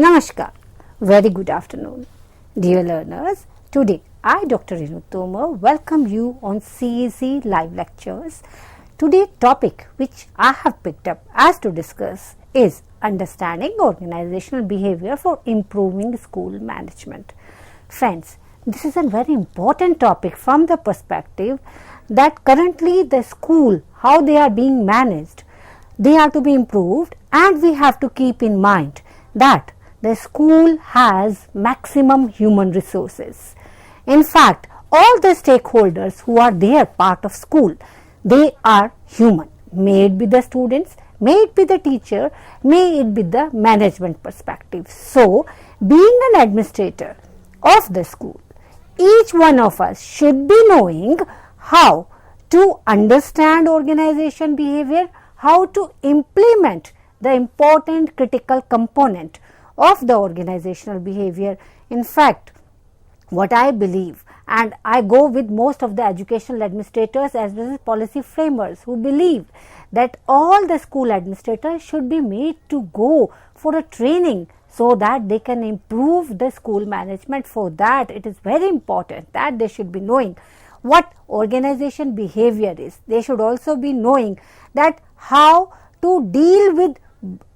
Namaskar, very good afternoon. Dear learners, today I, Dr. Renu Tomar, welcome you on CEC live lectures. Today's topic which I have picked up as to discuss is understanding organizational behavior for improving school management. Friends, this is a very important topic from the perspective that currently the school, how they are being managed, they are to be improved, and we have to keep in mind that the school has maximum human resources. In fact, all the stakeholders who are there part of school, they are human. May it be the students, may it be the teacher, may it be the management perspective. So, being an administrator of the school, each one of us should be knowing how to understand organization behavior, how to implement the important critical component of the organizational behavior. In fact, what I believe, and I go with most of the educational administrators as well as policy framers who believe that all the school administrators should be made to go for a training so that they can improve the school management. For that, it is very important that they should be knowing what organization behavior is. They should also be knowing that how to deal with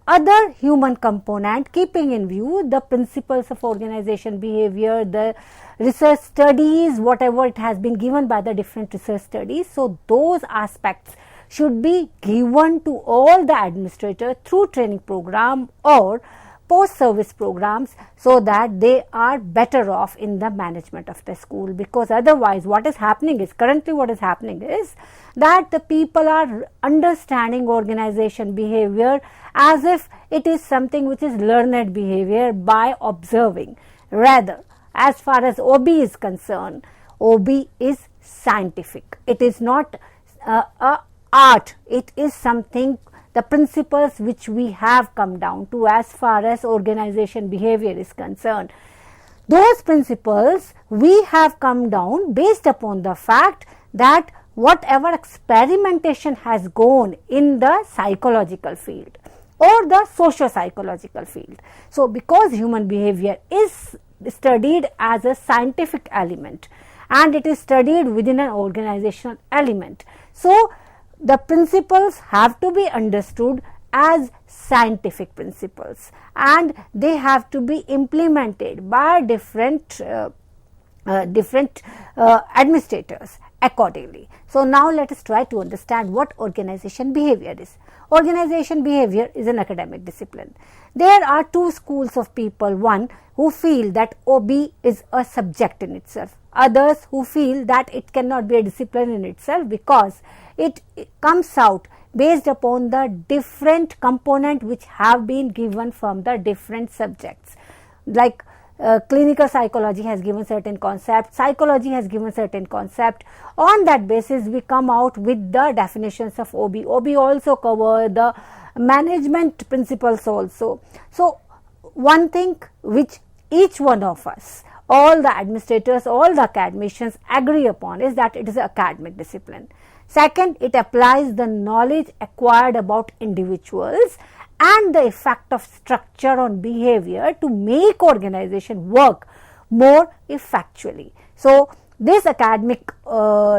other human component, keeping in view the principles of organization behavior, the research studies, whatever it has been given by the different research studies. So, those aspects should be given to all the administrators through training program or post service programs, so that they are better off in the management of the school. Because otherwise what is happening is, currently what is happening is that the people are understanding organization behavior as if it is something which is learned behavior by observing. Rather, as far as OB is concerned, OB is scientific. It is not a art, it is something, the principles which we have come down to as far as organization behavior is concerned. Those principles we have come down based upon the fact that whatever experimentation has gone in the psychological field or the socio-psychological field. So, because human behavior is studied as a scientific element and it is studied within an organizational element. So, the principles have to be understood as scientific principles and they have to be implemented by different administrators accordingly. So, now let us try to understand what organization behavior is. Organization behavior is an academic discipline. There are two schools of people, one who feel that OB is a subject in itself, others who feel that it cannot be a discipline in itself because it comes out based upon the different component which have been given from the different subjects. Like clinical psychology has given certain concept, psychology has given certain concept. On that basis, we come out with the definitions of OB. OB also cover the management principles also. So, one thing which each one of us, all the administrators, all the academicians agree upon is that it is an academic discipline. Second, it applies the knowledge acquired about individuals and the effect of structure on behavior to make organization work more effectually. So, this academic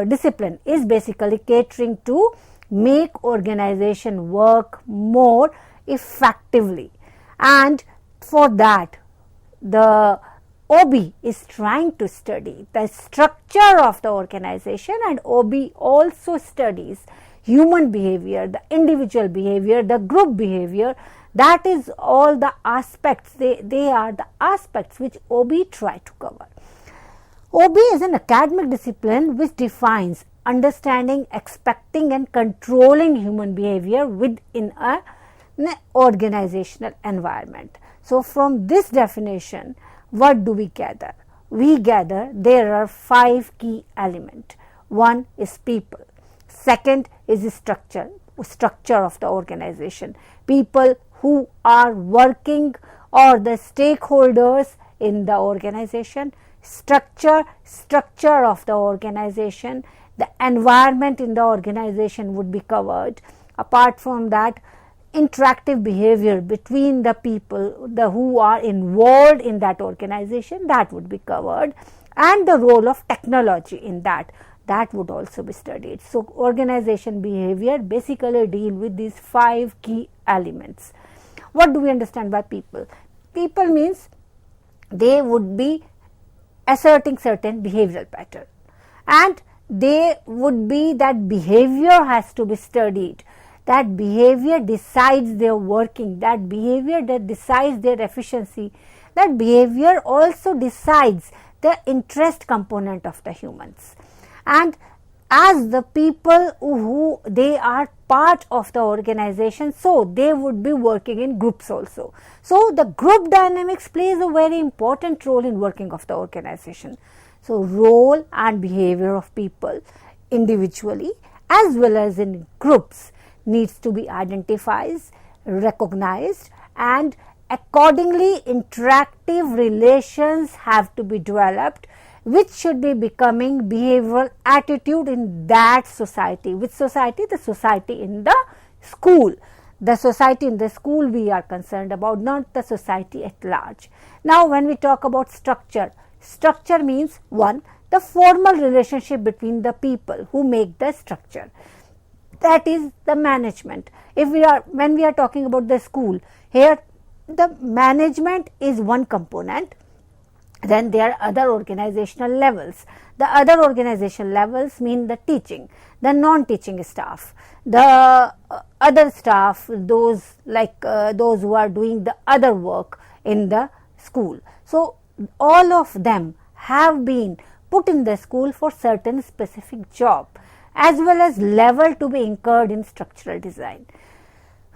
discipline is basically catering to make organization work more effectively, and for that the OB is trying to study the structure of the organization, and OB also studies human behavior, the individual behavior, the group behavior. That is all the aspects, they are the aspects which OB try to cover. OB is an academic discipline which defines understanding, expecting and controlling human behavior within an organizational environment. So, from this definition, what do we gather? We gather there are 5 key elements. One is people. Second is the structure of the organization. People who are working or the stakeholders in the organization. Structure of the organization. The environment in the organization would be covered. Apart from that, interactive behavior between the people who are involved in that organization, that would be covered, and the role of technology in that would also be studied. So, organization behavior basically deal with these 5 key elements. What do we understand by people? People means they would be asserting certain behavioral pattern, and they would be that behavior has to be studied. That behavior decides their working, that behavior that decides their efficiency, that behavior also decides the interest component of the humans. And as the people who they are part of the organization, so they would be working in groups also. So, the group dynamics plays a very important role in working of the organization. So, role and behavior of people individually as well as in groups needs to be identified, recognized, and accordingly interactive relations have to be developed, which should be becoming behavioral attitude in that society. Which society? The society in the school. The society in the school we are concerned about, not the society at large. Now, when we talk about structure, structure means one, the formal relationship between the people who make the structure. That is the management. When we are talking about the school, here the management is one component. Then there are other organizational levels. The other organizational levels mean the teaching, the non-teaching staff, the other staff, those who are doing the other work in the school. So, all of them have been put in the school for certain specific job, as well as level to be incurred in structural design.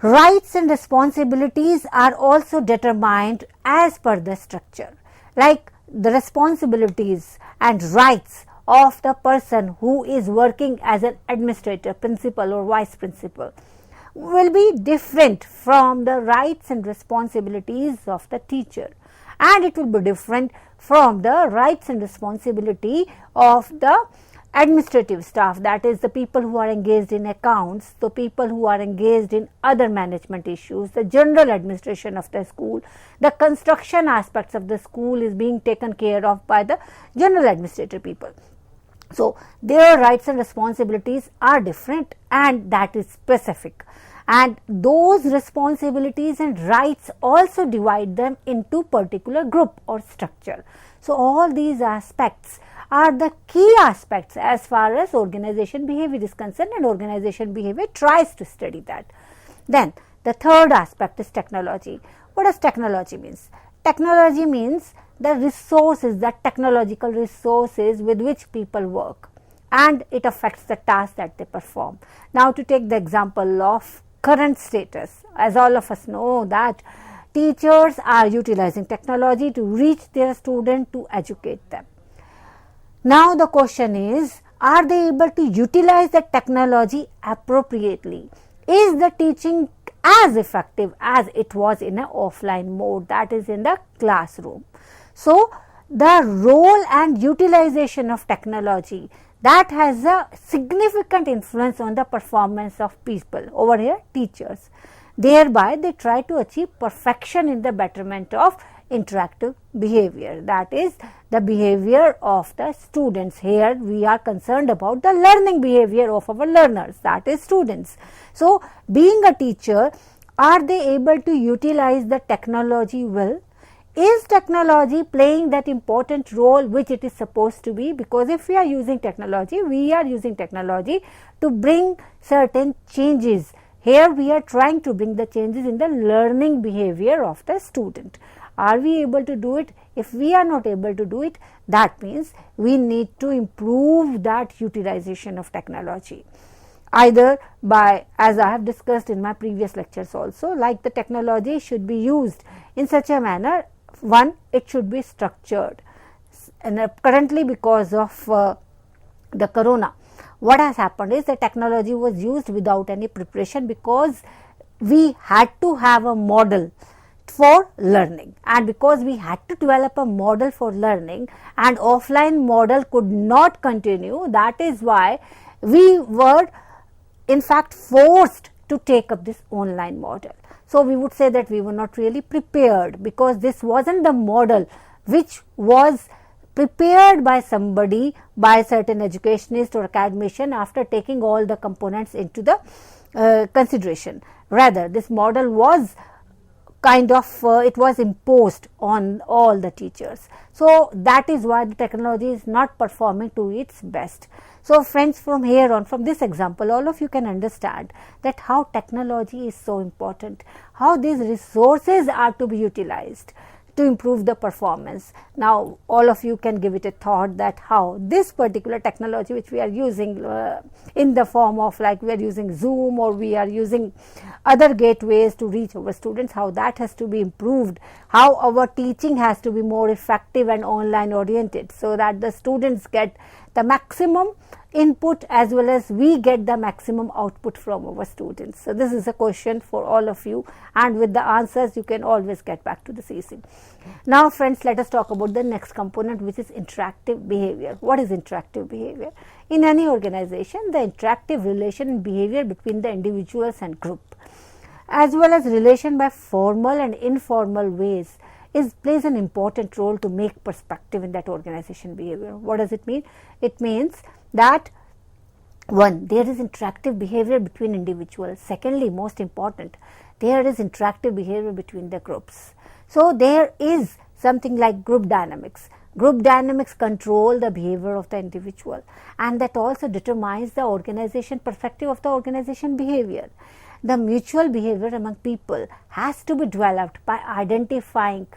Rights and responsibilities are also determined as per the structure, like the responsibilities and rights of the person who is working as an administrator, principal or vice principal will be different from the rights and responsibilities of the teacher, and it will be different from the rights and responsibility of the administrative staff, that is the people who are engaged in accounts, the people who are engaged in other management issues, the general administration of the school, the construction aspects of the school is being taken care of by the general administrative people. So, their rights and responsibilities are different, and that is specific, and those responsibilities and rights also divide them into particular group or structure. So, all these aspects are the key aspects as far as organization behavior is concerned, and organization behavior tries to study that. Then the third aspect is technology. What does technology means? Technology means the resources, the technological resources with which people work, and it affects the task that they perform. Now, to take the example of current status, as all of us know that teachers are utilizing technology to reach their student, to educate them. Now, the question is, are they able to utilize the technology appropriately? Is the teaching as effective as it was in an offline mode, that is in the classroom? So, the role and utilization of technology, that has a significant influence on the performance of people, over here teachers. Thereby, they try to achieve perfection in the betterment of interactive behavior, that is the behavior of the students. Here we are concerned about the learning behavior of our learners, that is students. So, being a teacher, are they able to utilize the technology well? Is technology playing that important role which it is supposed to be? Because if we are using technology, we are using technology to bring certain changes. Here we are trying to bring the changes in the learning behavior of the student. Are we able to do it? If we are not able to do it, that means we need to improve that utilization of technology, either by, as I have discussed in my previous lectures also, like the technology should be used in such a manner. One, it should be structured, and currently because of the corona, what has happened is the technology was used without any preparation, because we had to have a model for learning, and because we had to develop a model for learning and offline model could not continue, that is why we were in fact forced to take up this online model. So we would say that we were not really prepared, because this wasn't the model which was prepared by somebody, by a certain educationist or academician, after taking all the components into the consideration. Rather, this model was kind of it was imposed on all the teachers. So that is why the technology is not performing to its best. So friends, from here on, from this example, all of you can understand that how technology is so important, how these resources are to be utilized to improve the performance. Now all of you can give it a thought that how this particular technology which we are using in the form of, like, we are using Zoom or we are using other gateways to reach our students, how that has to be improved, how our teaching has to be more effective and online oriented, so that the students get the maximum input as well as we get the maximum output from our students. So this is a question for all of you, and with the answers you can always get back to the CC. Now friends, let us talk about the next component, which is interactive behavior. What is interactive behavior? In any organization, the interactive relation and behavior between the individuals and group, as well as relation by formal and informal ways, plays an important role to make perspective in that organization behavior. What does it mean? It means that, one, there is interactive behavior between individuals. Secondly, most important, there is interactive behavior between the groups. So there is something like group dynamics. Group dynamics control the behavior of the individual, and that also determines the organization perspective of the organization behavior. The mutual behavior among people has to be developed by identifying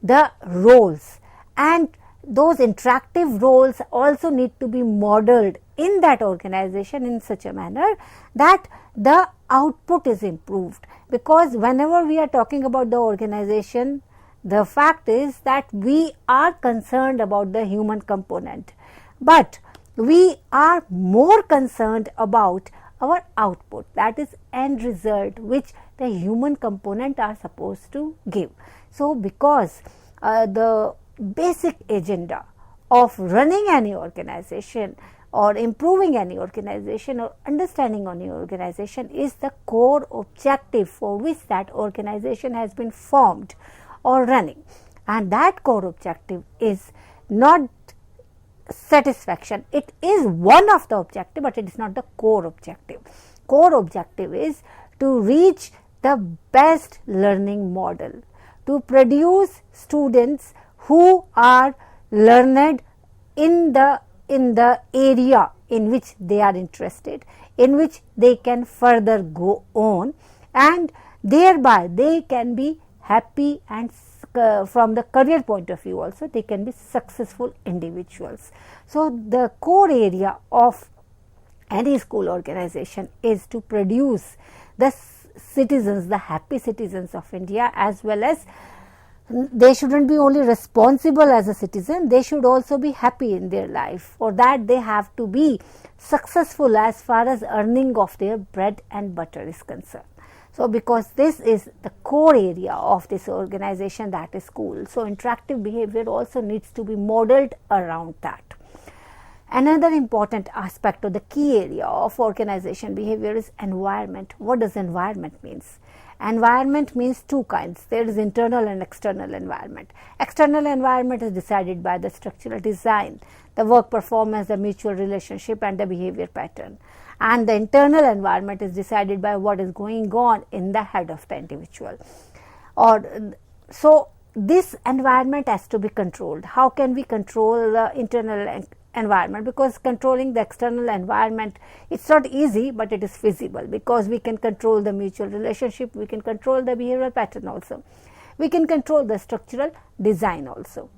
the roles, and those interactive roles also need to be modeled in that organization in such a manner that the output is improved. Because whenever we are talking about the organization, the fact is that we are concerned about the human component, but we are more concerned about our output, that is end result, which the human component are supposed to give. So because the basic agenda of running any organization or improving any organization or understanding any organization is the core objective for which that organization has been formed or running, and that core objective is not satisfaction. It is one of the objective, but it is not the core objective. Core objective is to reach the best learning model, to produce students who are learned in the area in which they are interested, in which they can further go on, and thereby they can be happy, and from the career point of view also they can be successful individuals. So the core area of any school organization is to produce the citizens, the happy citizens of India, as well as they shouldn't be only responsible as a citizen, they should also be happy in their life. For that they have to be successful as far as earning of their bread and butter is concerned. So because this is the core area of this organization, that is school, so interactive behavior also needs to be modeled around that. Another important aspect or the key area of organization behavior is environment. What does environment means? Environment means two kinds. There is internal and external environment. External environment is decided by the structural design, the work performance, the mutual relationship, and the behavior pattern. And the internal environment is decided by what is going on in the head of the individual. So this environment has to be controlled. How can we control the internal environment? Because controlling the external environment, it's not easy, but it is feasible, because we can control the mutual relationship, we can control the behavioral pattern also, we can control the structural design also,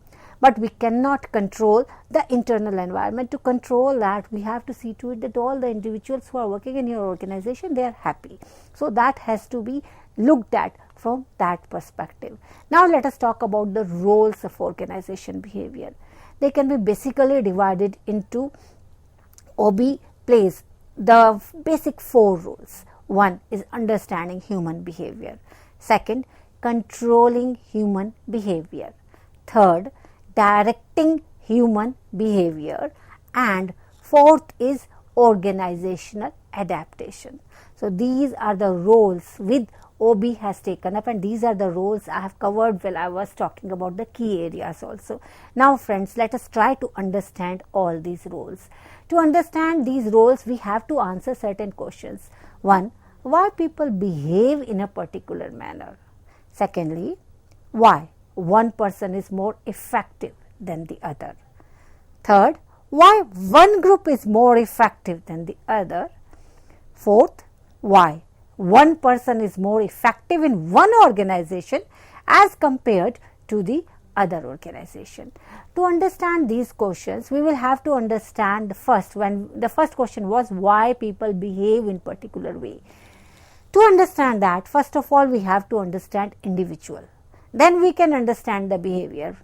but we cannot control the internal environment. To control that, we have to see to it that all the individuals who are working in your organization, they are happy. So that has to be looked at from that perspective. Now let us talk about the roles of organization behavior. They can be basically divided into OB plays the basic four roles. One is understanding human behavior. Second, controlling human behavior. Third, directing human behavior. And fourth is organizational adaptation. So these are the roles with OB has taken up, and these are the roles I have covered while I was talking about the key areas also. Now friends, let us try to understand all these roles. To understand these roles, we have to answer certain questions. One, why people behave in a particular manner. Secondly, why one person is more effective than the other. Third, why one group is more effective than the other. Fourth, why one person is more effective in one organization as compared to the other organization. To understand these questions, we will have to understand the first. When the first question was why people behave in particular way. To understand that, first of all, we have to understand individual. Then we can understand the behavior.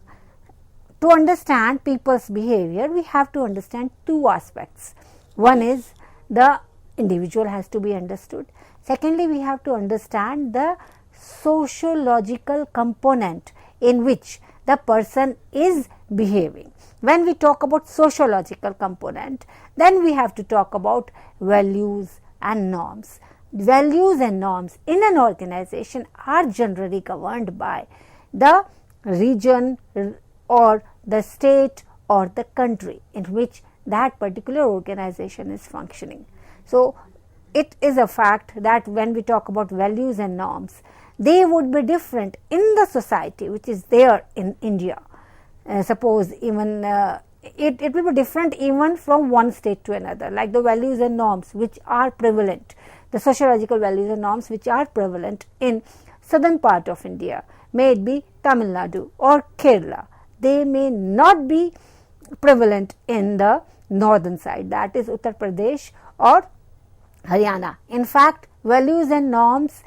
To understand people's behavior, we have to understand two aspects. One is the individual has to be understood. Secondly, we have to understand the sociological component in which the person is behaving. When we talk about sociological component, then we have to talk about values and norms. Values and norms in an organization are generally governed by the region or the state or the country in which that particular organization is functioning. So it is a fact that when we talk about values and norms, they would be different in the society which is there in India. Suppose even it will be different even from one state to another, like the values and norms which are prevalent, the sociological values and norms which are prevalent in southern part of India, may it be Tamil Nadu or Kerala, they may not be prevalent in the northern side, that is Uttar Pradesh or Haryana. In fact, values and norms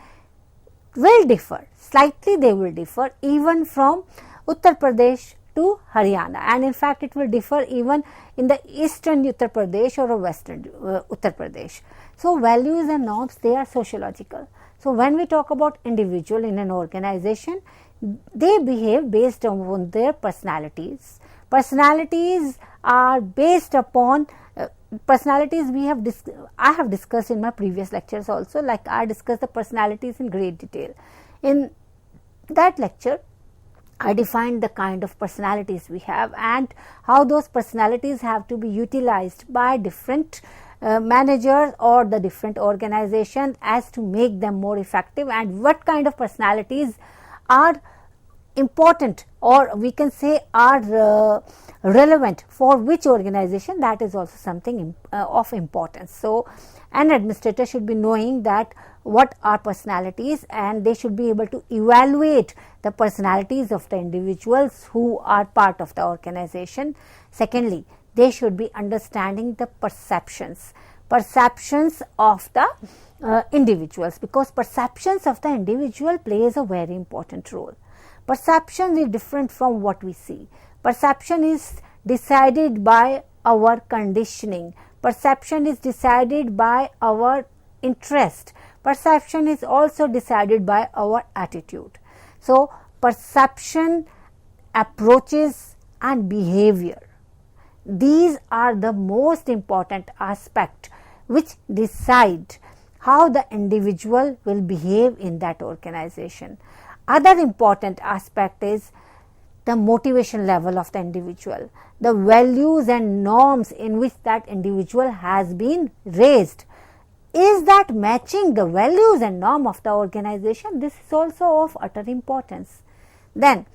will differ, slightly they will differ even from Uttar Pradesh to Haryana, and in fact it will differ even in the eastern Uttar Pradesh or western Uttar Pradesh. So values and norms, they are sociological. So when we talk about individual in an organization, they behave based on their personalities. Personalities are based upon personalities I have discussed in my previous lectures also, like I discussed the personalities in great detail. In that lecture, I defined the kind of personalities we have and how those personalities have to be utilized by different managers or the different organizations as to make them more effective, and what kind of personalities are important or we can say are relevant for which organization, that is also something of importance. So an administrator should be knowing that what are personalities, and they should be able to evaluate the personalities of the individuals who are part of the organization. Secondly, they should be understanding the perceptions of the individuals, because perceptions of the individual plays a very important role. Perception is different from what we see. Perception is decided by our conditioning. Perception is decided by our interest. Perception is also decided by our attitude. So perception, approaches and behavior, these are the most important aspect which decide how the individual will behave in that organization. Other important aspect is the motivation level of the individual, the values and norms in which that individual has been raised. Is that matching the values and norm of the organization? This is also of utter importance. Then,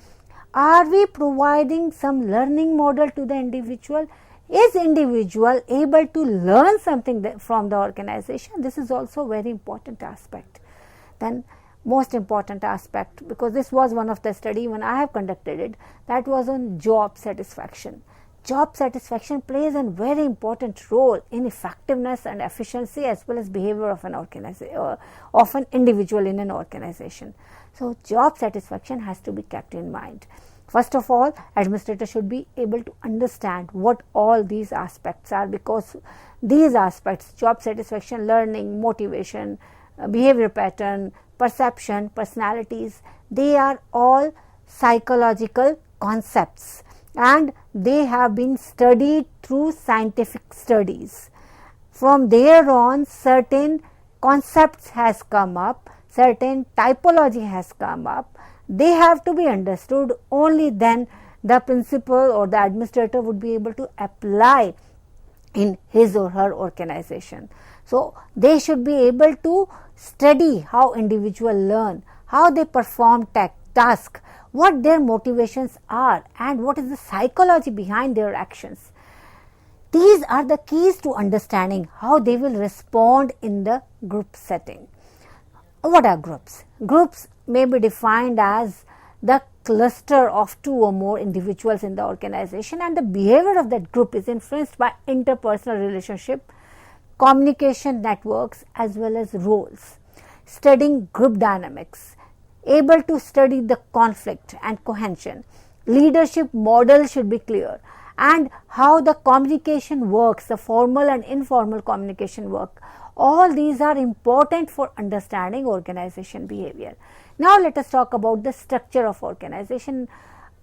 are we providing some learning model to the individual? Is individual able to learn something from the organization? This is also a very important aspect. Then, most important aspect, because this was one of the study when I have conducted it, that was on job satisfaction. Job satisfaction plays a very important role in effectiveness and efficiency as well as behavior of an individual in an organization. So job satisfaction has to be kept in mind. First of all, administrator should be able to understand what all these aspects are, because these aspects, job satisfaction, learning, motivation, behavior pattern, perception, personalities, they are all psychological concepts and they have been studied through scientific studies. From there on, certain concepts has come up, certain typology has come up. They have to be understood. Only then the principal or the administrator would be able to apply in his or her organization. So, they should be able to study how individuals learn, how they perform tasks, what their motivations are, and what is the psychology behind their actions. These are the keys to understanding how they will respond in the group setting. What are groups? Groups may be defined as the cluster of two or more individuals in the organization, and the behavior of that group is influenced by interpersonal relationship, communication networks, as well as roles. Studying group dynamics, able to study the conflict and cohesion. Leadership model should be clear, and how the communication works, the formal and informal communication work. All these are important for understanding organization behavior. Now let us talk about the structure of organization.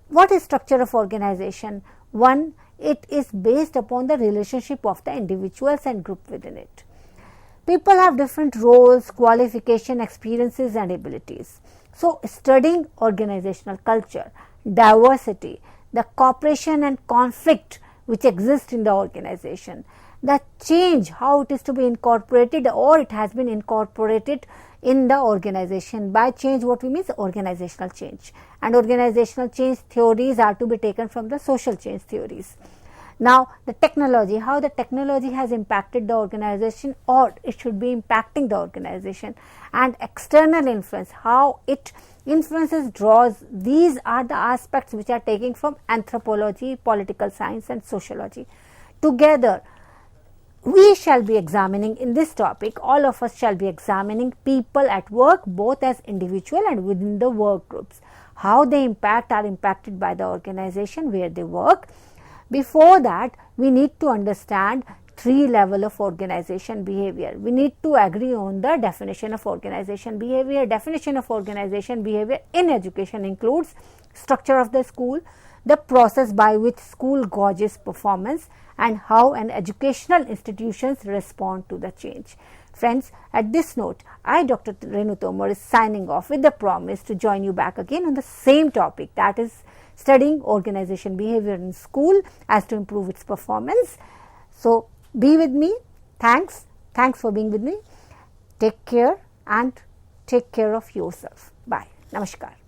What is structure of organization? One, it is based upon the relationship of the individuals and group within it. People have different roles, qualification, experiences and abilities. So, studying organizational culture, diversity, the cooperation and conflict which exist in the organization, the change, how it is to be incorporated or it has been incorporated in the organization. By change, what we mean is organizational change, and organizational change theories are to be taken from the social change theories. Now, the technology, how the technology has impacted the organization or it should be impacting the organization, and external influence, how it influences, draws. These are the aspects which are taken from anthropology, political science and sociology. Together, we shall be examining in this topic, all of us shall be examining people at work, both as individual and within the work groups, how they are impacted by the organization where they work. Before that, we need to understand three levels of organization behavior. We need to agree on the definition of organization behavior. Definition of organization behavior in education includes structure of the school, the process by which school gauges performance, and how an educational institutions respond to the change. Friends, at this note, I, Dr. Renu Tomar, is signing off with the promise to join you back again on the same topic, that is studying organization behavior in school as to improve its performance. So, be with me. Thanks for being with me. Take care and take care of yourself. Bye. Namaskar.